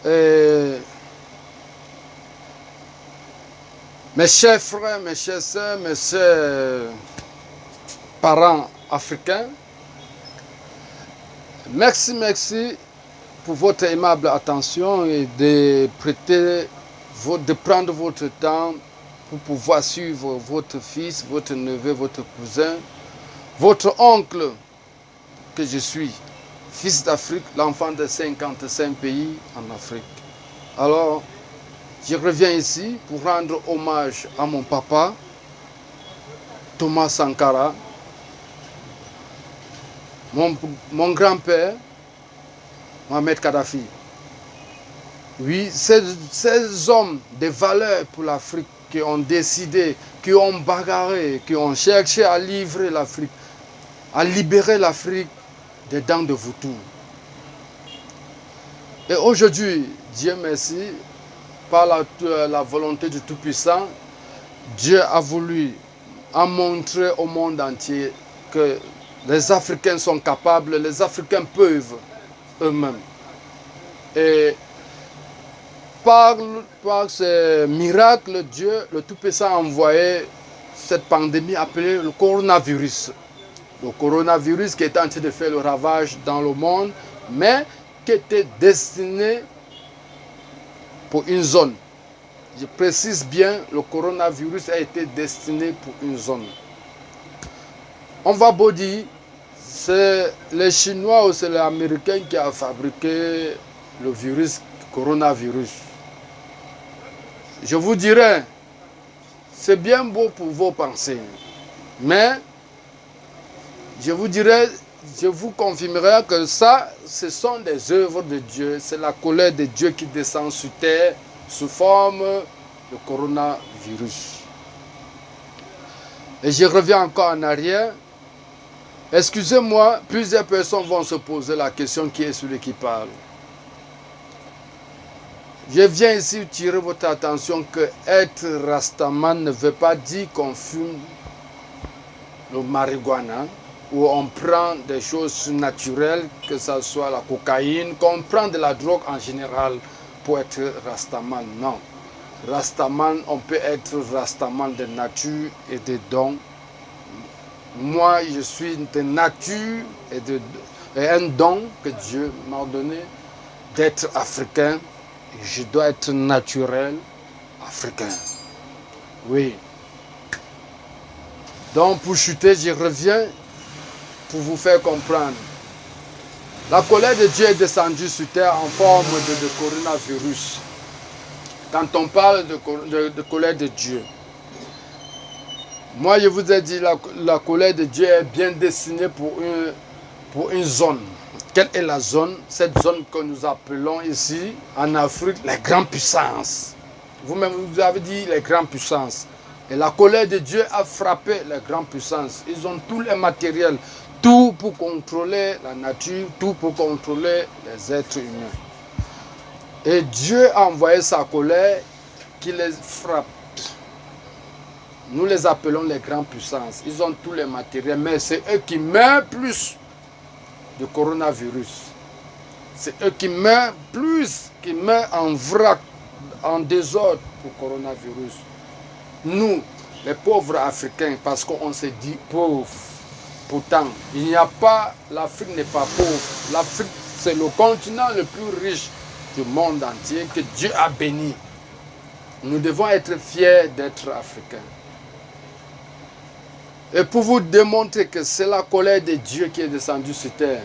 Et mes chers frères, mes chères sœurs, mes chers parents africains, merci pour votre aimable attention et de prendre votre temps pour pouvoir suivre votre fils, votre neveu, votre cousin, votre oncle que je suis, fils d'Afrique, l'enfant de 55 pays en Afrique. Alors, je reviens ici pour rendre hommage à mon papa, Thomas Sankara, mon grand-père, Mohamed Kadhafi. Oui, ces hommes de valeur pour l'Afrique qui ont décidé, qui ont bagarré, qui ont cherché à livrer l'Afrique, à libérer l'Afrique des dents de vautour. Et aujourd'hui, Dieu merci, par la volonté du Tout-Puissant, Dieu a voulu en montrer au monde entier que les Africains sont capables, les Africains peuvent eux-mêmes. Et par ce miracle, Dieu, le Tout-Puissant, a envoyé cette pandémie appelée le coronavirus. Le coronavirus qui est en train de faire le ravage dans le monde, mais qui était destiné pour une zone. Je précise bien, le coronavirus a été destiné pour une zone. On va beau dire, c'est les Chinois ou c'est les Américains qui ont fabriqué le virus coronavirus. Je vous dirais, c'est bien beau pour vos pensées, mais je vous dirais, je vous confirmerai que ça, ce sont des œuvres de Dieu. C'est la colère de Dieu qui descend sur terre sous forme de coronavirus. Et je reviens encore en arrière. Excusez-moi, plusieurs personnes vont se poser la question qui est celui qui parle. Je viens ici tirer votre attention que être Rastaman ne veut pas dire qu'on fume le marijuana ou on prend des choses naturelles, que ce soit la cocaïne, qu'on prend de la drogue en général pour être Rastaman. Non. Rastaman, on peut être Rastaman de nature et de dons. Moi, je suis de nature et un don que Dieu m'a donné d'être africain. Et je dois être naturel africain. Oui. Donc, pour chuter, je reviens pour vous faire comprendre. La colère de Dieu est descendue sur terre en forme de coronavirus. Quand on parle de colère de Dieu, moi je vous ai dit, la colère de Dieu est bien destinée pour une zone. Quelle est la zone? Cette zone que nous appelons ici, en Afrique, les grandes puissances. Vous-même, vous avez dit les grandes puissances. Et la colère de Dieu a frappé les grandes puissances. Ils ont tous les matériels, tout pour contrôler la nature, tout pour contrôler les êtres humains. Et Dieu a envoyé sa colère qui les frappe. Nous les appelons les grandes puissances. Ils ont tous les matériels, mais c'est eux qui meurent plus de coronavirus. C'est eux qui meurent plus, qui meurent en vrac, en désordre pour coronavirus. Nous, les pauvres Africains, parce qu'on se dit pauvres, pourtant, il n'y a pas, l'Afrique n'est pas pauvre. L'Afrique, c'est le continent le plus riche du monde entier que Dieu a béni. Nous devons être fiers d'être Africains. Et pour vous démontrer que c'est la colère de Dieu qui est descendue sur terre,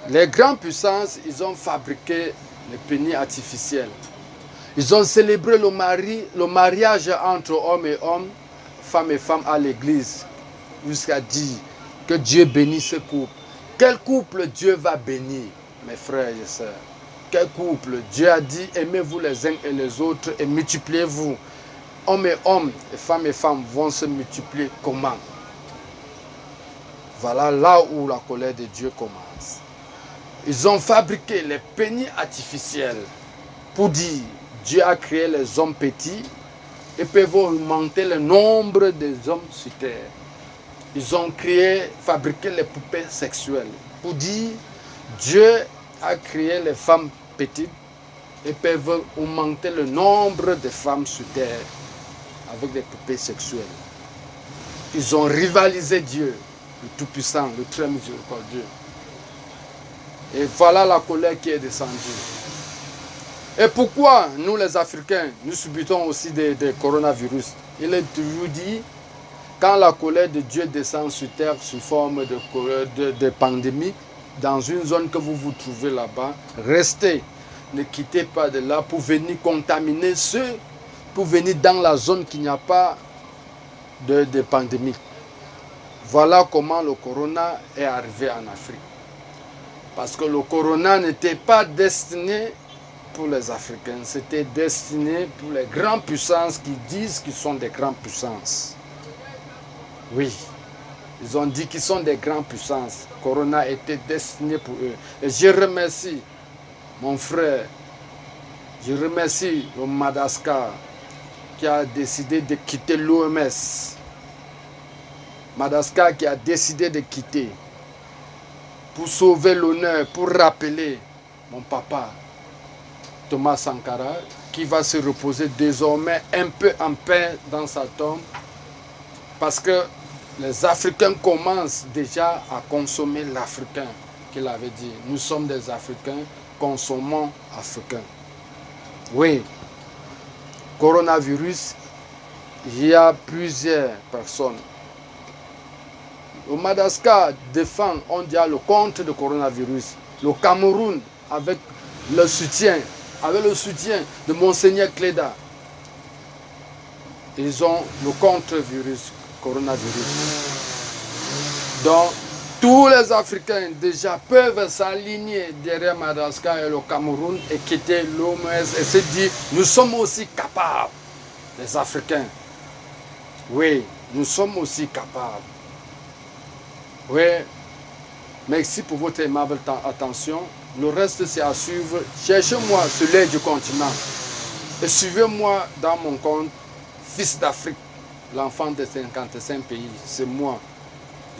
les grandes puissances, ils ont fabriqué les pénis artificiels. Ils ont célébré le mariage entre hommes et hommes, femmes et femmes à l'église, jusqu'à dire que Dieu bénit ce couple. Quel couple Dieu va bénir, mes frères et sœurs? Quel couple? Dieu a dit, aimez-vous les uns et les autres et multipliez-vous. Hommes et femmes vont se multiplier comment? Voilà là où la colère de Dieu commence. Ils ont fabriqué les pénis artificiels pour dire Dieu a créé les hommes petits et peuvent augmenter le nombre des hommes sur terre. Ils ont fabriqué les poupées sexuelles pour dire Dieu a créé les femmes petites et peuvent augmenter le nombre de femmes sur terre avec des poupées sexuelles. Ils ont rivalisé Dieu, le Tout-Puissant, le très miséricordieux. Et voilà la colère qui est descendue. Et pourquoi nous les Africains, nous subissons aussi des coronavirus? Il est toujours dit, quand la colère de Dieu descend sur terre sous forme de pandémie, dans une zone que vous vous trouvez là-bas, restez, ne quittez pas de là pour venir contaminer ceux, pour venir dans la zone qui n'y a pas de pandémie. Voilà comment le corona est arrivé en Afrique. Parce que le corona n'était pas destiné pour les Africains, c'était destiné pour les grandes puissances qui disent qu'ils sont des grandes puissances. Oui, ils ont dit qu'ils sont des grandes puissances. Corona était destiné pour eux. Et je remercie mon frère, je remercie le Madagascar qui a décidé de quitter l'OMS. Madagascar qui a décidé de quitter pour sauver l'honneur, pour rappeler mon papa, Thomas Sankara, qui va se reposer désormais un peu en paix dans sa tombe, parce que les Africains commencent déjà à consommer l'Africain, qu'il avait dit. Nous sommes des Africains, consommons africains. Oui, coronavirus, il y a plusieurs personnes. Le Madagascar défend, on dit, le contre le coronavirus. Le Cameroun, avec le soutien de Monseigneur Cléda, ils ont le contre-virus, coronavirus. Donc, tous les Africains déjà peuvent s'aligner derrière Madagascar et le Cameroun et quitter l'OMS et se dire, nous sommes aussi capables, les Africains. Oui, nous sommes aussi capables. Oui, merci pour votre aimable attention. Le reste, c'est à suivre. Cherchez-moi sur l'aide du continent. Et suivez-moi dans mon compte, Fils d'Afrique, l'enfant de 55 pays. C'est moi.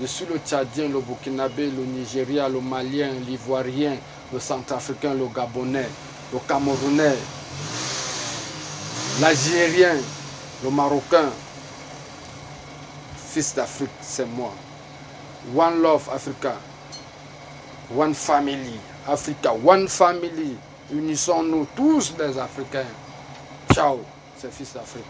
Je suis le Tchadien, le Burkinabé, le Nigérien, le Malien, l'Ivoirien, le Centrafricain, le Gabonais, le Camerounais, l'Algérien, le Marocain. Fils d'Afrique, c'est moi. One love Africa, one family, Africa, one family. Unissons-nous tous les Africains. Ciao, c'est Fils d'Afrique.